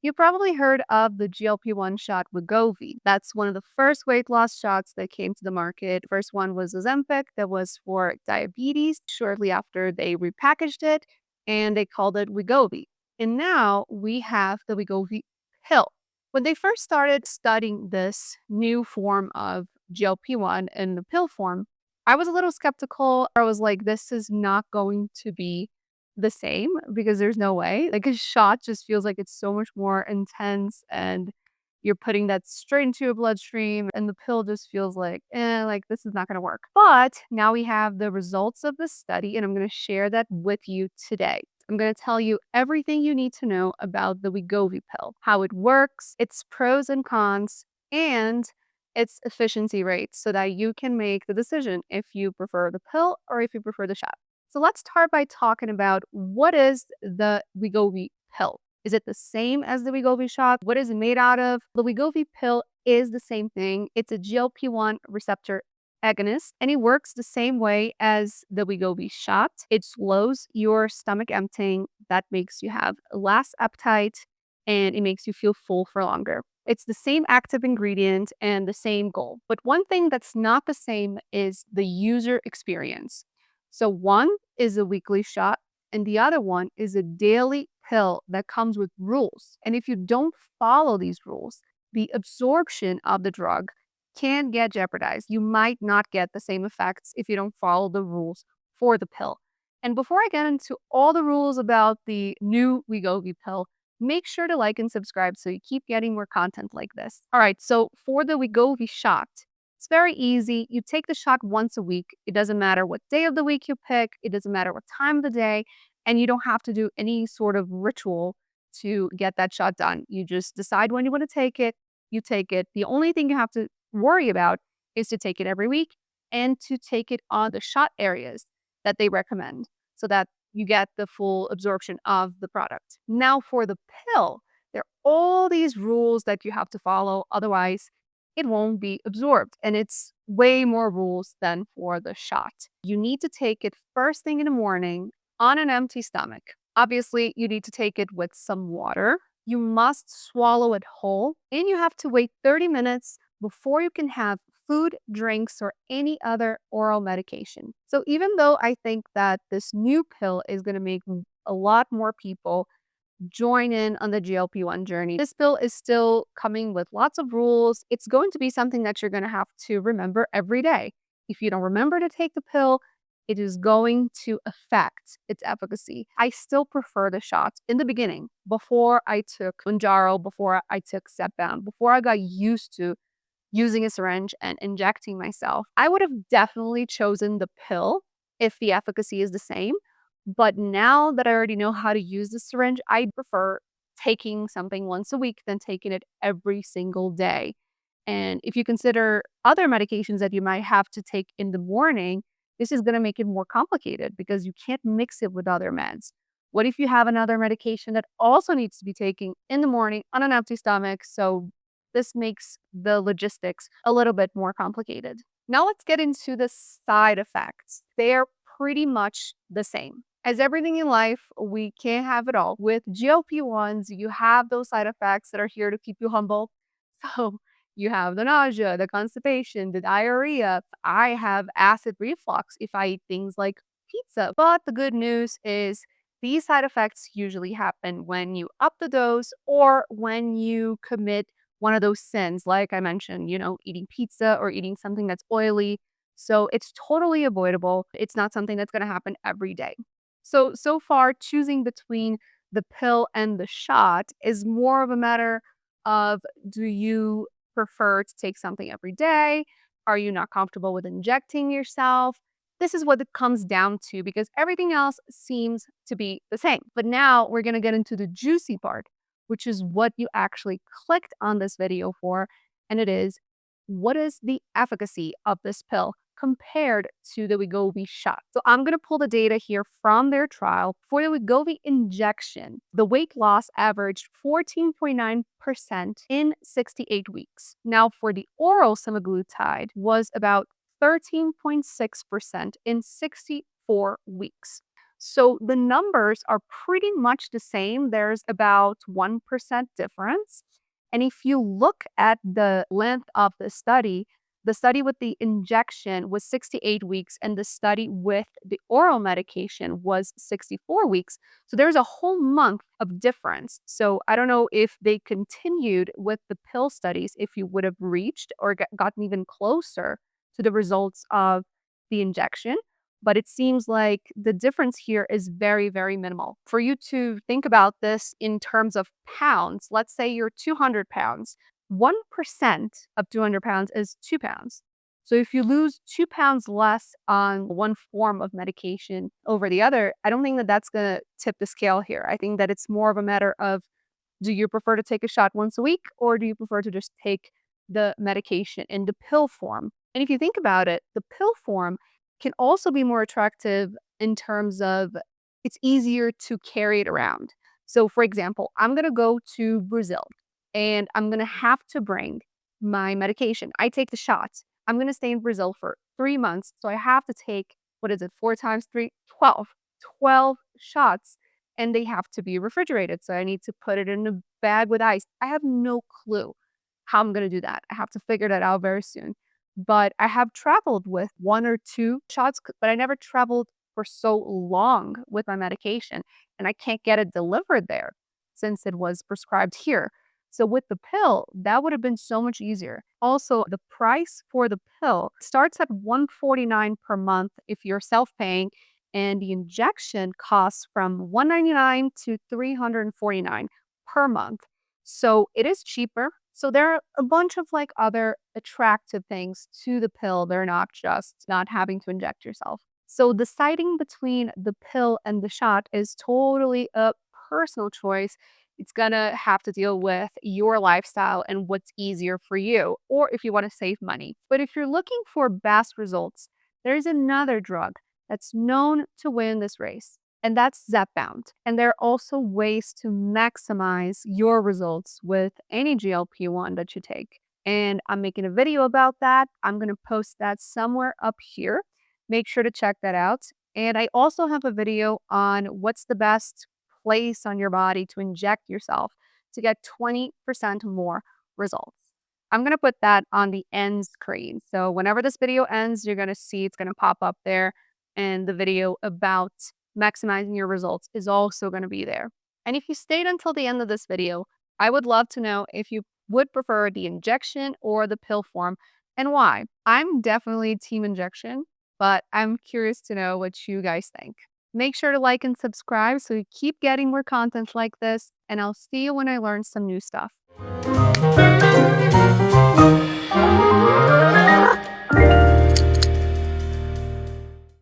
You probably heard of the GLP-1 shot Wegovy. That's one of the first weight loss shots that came to the market. First one was Ozempic, that was for diabetes. Shortly after, they repackaged it and they called it Wegovy. And now we have the Wegovy pill. When they first started studying this new form of GLP-1 in the pill form, I was a little skeptical. I was like, this is not going to be the same because there's no way. Like a shot just feels like it's so much more intense and you're putting that straight into your bloodstream and the pill just feels like, like this is not going to work. But now we have the results of the study and I'm going to share that with you today. I'm going to tell you everything you need to know about the Wegovy pill, how it works, its pros and cons, and its efficiency rates so that you can make the decision if you prefer the pill or if you prefer the shot. So let's start by talking about what is the Wegovy pill. Is it the same as the Wegovy shot? What is it made out of? The Wegovy pill is the same thing. It's a GLP-1 receptor agonist, and it works the same way as the Wegovy shot. It slows your stomach emptying. That makes you have less appetite, and it makes you feel full for longer. It's the same active ingredient and the same goal. But one thing that's not the same is the user experience. So one is a weekly shot and the other one is a daily pill that comes with rules. And if you don't follow these rules, the absorption of the drug can get jeopardized. You might not get the same effects if you don't follow the rules for the pill. And before I get into all the rules about the new Wegovy pill, make sure to like and subscribe so you keep getting more content like this. All right, so for the Wegovy shot, it's very easy. You take the shot once a week. It doesn't matter what day of the week you pick. It doesn't matter what time of the day. And you don't have to do any sort of ritual to get that shot done. You just decide when you want to take it. You take it. The only thing you have to worry about is to take it every week and to take it on the shot areas that they recommend so that you get the full absorption of the product. Now for the pill, there are all these rules that you have to follow. Otherwise, it won't be absorbed. And it's way more rules than for the shot. You need to take it first thing in the morning on an empty stomach. Obviously, you need to take it with some water. You must swallow it whole, and you have to wait 30 minutes before you can have food, drinks, or any other oral medication. So even though I think that this new pill is going to make a lot more people join in on the GLP-1 journey, this pill is still coming with lots of rules. It's going to be something that you're going to have to remember every day. If you don't remember to take the pill, it is going to affect its efficacy. I still prefer the shots in the beginning, before I took Mounjaro, before I took Zepbound, before I got used to using a syringe and injecting myself. I would have definitely chosen the pill if the efficacy is the same. But now that I already know how to use the syringe, I prefer taking something once a week than taking it every single day. And if you consider other medications that you might have to take in the morning, this is going to make it more complicated because you can't mix it with other meds. What if you have another medication that also needs to be taken in the morning on an empty stomach? So this makes the logistics a little bit more complicated. Now let's get into the side effects. They're pretty much the same. As everything in life, we can't have it all. With GLP-1s, you have those side effects that are here to keep you humble. So you have the nausea, the constipation, the diarrhea. I have acid reflux if I eat things like pizza. But the good news is these side effects usually happen when you up the dose or when you commit one of those sins, like I mentioned, eating pizza or eating something that's oily. So it's totally avoidable. It's not something that's going to happen every day. So far, choosing between the pill and the shot is more of a matter of, do you prefer to take something every day? Are you not comfortable with injecting yourself? This is what it comes down to because everything else seems to be the same. But now we're going to get into the juicy part, which is what you actually clicked on this video for. And it is, what is the efficacy of this pill compared to the Wegovy shot? So I'm going to pull the data here from their trial. For the Wegovy injection, the weight loss averaged 14.9% in 68 weeks. Now for the oral semaglutide was about 13.6% in 64 weeks. So the numbers are pretty much the same. There's about 1% difference. And if you look at the length of the study with the injection was 68 weeks, and the study with the oral medication was 64 weeks. So there's a whole month of difference. So I don't know if they continued with the pill studies, if you would have reached or gotten even closer to the results of the injection. But it seems like the difference here is very, very minimal. For you to think about this in terms of pounds, let's say you're 200 pounds, 1% of 200 pounds is 2 pounds. So if you lose 2 pounds less on one form of medication over the other, I don't think that that's going to tip the scale here. I think that it's more of a matter of, do you prefer to take a shot once a week, or do you prefer to just take the medication in the pill form? And if you think about it, the pill form can also be more attractive in terms of it's easier to carry it around. So, for example, I'm going to go to Brazil and I'm going to have to bring my medication. I take the shots. I'm going to stay in Brazil for 3 months. So I have to take, what is it, 4 times 3, 12, 12 shots, and they have to be refrigerated. So I need to put it in a bag with ice. I have no clue how I'm going to do that. I have to figure that out very soon. But I have traveled with 1 or 2 shots, but I never traveled for so long with my medication, and I can't get it delivered there since it was prescribed here. So with the pill, that would have been so much easier. Also, the price for the pill starts at 149 per month if you're self-paying, and the injection costs from 199 to 349 per month. So it is cheaper. So there are a bunch of like other attractive things to the pill. They're not just not having to inject yourself. So deciding between the pill and the shot is totally a personal choice. It's gonna have to deal with your lifestyle and what's easier for you, or if you want to save money. But if you're looking for best results, there's another drug that's known to win this race, and that's Zepbound. And there are also ways to maximize your results with any GLP-1 that you take. And I'm making a video about that. I'm going to post that somewhere up here. Make sure to check that out. And I also have a video on what's the best place on your body to inject yourself to get 20% more results. I'm going to put that on the end screen. So whenever this video ends, you're going to see it's going to pop up there, and the video about maximizing your results is also going to be there. And if you stayed until the end of this video, I would love to know if you would prefer the injection or the pill form and why. I'm definitely team injection, but I'm curious to know what you guys think. Make sure to like and subscribe so you keep getting more content like this, and I'll see you when I learn some new stuff.